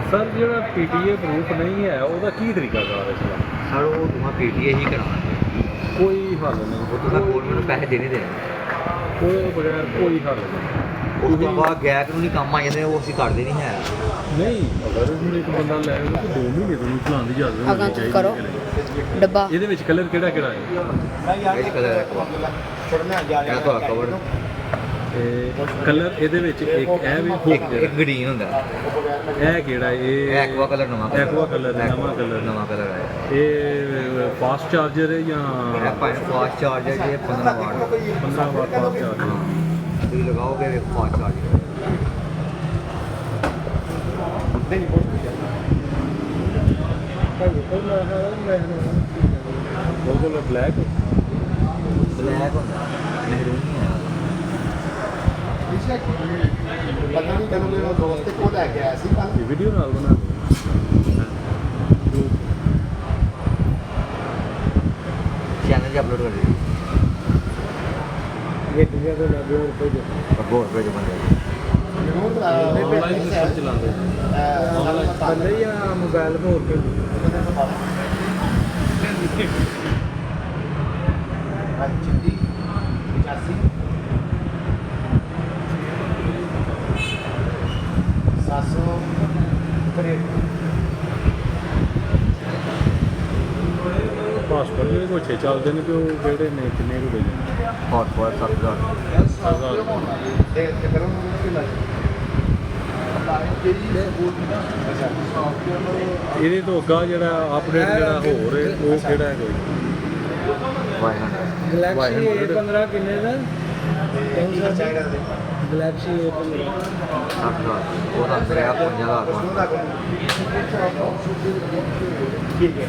sir जो PTA proof नहीं है ਉਹਦਾ ਕੀ ਤਰੀਕਾ ਕਾਰ ਇਸ ਦਾ सर वो तुम्हारा PTA ही कराना ਕੋਈ ਹੱਲ ਨਹੀਂ वो तो गवर्नमेंट ਨੂੰ ਪੈਸੇ ਦੇਣੇ ਦੇਣੇ ਉਹਦੇ ਬਗੈਰ ਕੋਈ ਹੱਲ ਨਹੀਂ ਉਸ ਤੋਂ ਬਾਅਦ ਗੈਰ ਕਾਨੂੰਨੀ ਕੰਮ ਆ ਜਾਂਦੇ ਉਹ ਅਸੀਂ ਕਰਦੇ ਨਹੀਂ ਹੈ ਨਹੀਂ ਅਗਰ ਹੁਣ ਇੱਕ ਬੰਦਾ ਲੈ ਆਵੇ ਤਾਂ 2 ਮਹੀਨੇ ਤੋਂ ਨਹੀਂ ਚਲਾਉਣ ਦੀ ਇਜਾਜ਼ਤ ਹੋਣੀ ਚਾਹੀਦੀ ਕਰੋ ਡੱਬਾ ਇਹਦੇ ਵਿੱਚ ਕਲਰ ਕਿਹੜਾ ਕਿਹੜਾ ਹੈ ਇਹ ਕਲਰ ਐਕਵਾ ਇਹ ਤਾਂ ਕਵਰ ਤੇ ਕਲਰ ਇਹਦੇ ਵਿੱਚ ਇੱਕ ਇਹ ਵੀ ਇੱਕ ਗ੍ਰੀਨ ਹੁੰਦਾ ਇਹ ਕਿਹੜਾ ਇਹ ਐਕਵਾ ਕਲਰ ਨਵਾਂ ਐਕਵਾ ਕਲਰ ਨਵਾਂ ਕਲਰ ਆਇਆ ਇਹ ਫਾਸਟ ਚਾਰਜਰ ਹੈ ਜਾਂ ਇਹ ਫਾਸਟ ਚਾਰਜਰ ਜੇ 15 ਵਾਟ 15 ਵਾਟ ਫਾਸਟ ਚਾਰਜਰ ਤੁਸੀਂ ਲਗਾਓਗੇ ਫਾਸਟ ਚਾਰਜਰ ਬਿਲਕੁਲ ਬਲੈਕ ਹੁੰਦਾ ਮਹਿਰੂਨ ਨਹੀਂ ਆਇਆ ਪਤਾ ਨਹੀਂ ਕਦੋਂ ਮੇਰੇ ਦੋਸਤ ਕੋ ਲੈ ਕੇ ਆਇਆ ਸੀ ਕੱਲ ਵੀਡੀਓ ਨਾਲ ਬਣਾ ਚੈਨਲ 'ਤੇ ਅਪਲੋਡ ਕਰ ਦਿਓ ਇਹ ਦੁਨੀਆ ਦੇ ਨਾਲ ਹੋਰ ਕੋਈ ਬਹੁਤ ਬੰਦੇ ਜ਼ਰੂਰ ਆਨਲਾਈਨ ਸਿਸਟਮ ਚਲਾਉਂਦੇ ਬੰਦੇ ਜਾਂ ਮੋਬਾਈਲ ਹੋਰ ਕੋਈ ਚਿੱਟੀ 85 700 ਪਾਸਪੋਰਟ ਜਿਹੜੇ ਕੋਛੇ ਚੱਲਦੇ ਨੇ ਤੇ ਉਹ ਕਿਹੜੇ ਨੇ ਕਿੰਨੇ ਰੁਪਏ ਦੇ ਬਹੁਤ 7000 ਤੇ ਕਰੋ ਕਿ ਲੱਗ ਇਹਦੇ ਤੋਂ ਅੱਗਾ ਜਿਹੜਾ ਅਪਡੇਟ ਜਿਹੜਾ ਹੋਰ ਹੈ ਉਹ ਕਿਹੜਾ ਹੈ ਕੋਈ ਗਲੈਕਸੀ A15 ਕਿੰਨੇ ਦਾ ਚਾਹੀਦਾ ਦੇ ਗਲੈਕਸੀ A15 ਉਹ ਤਾਂ 50,000 ਠੀਕ ਹੈ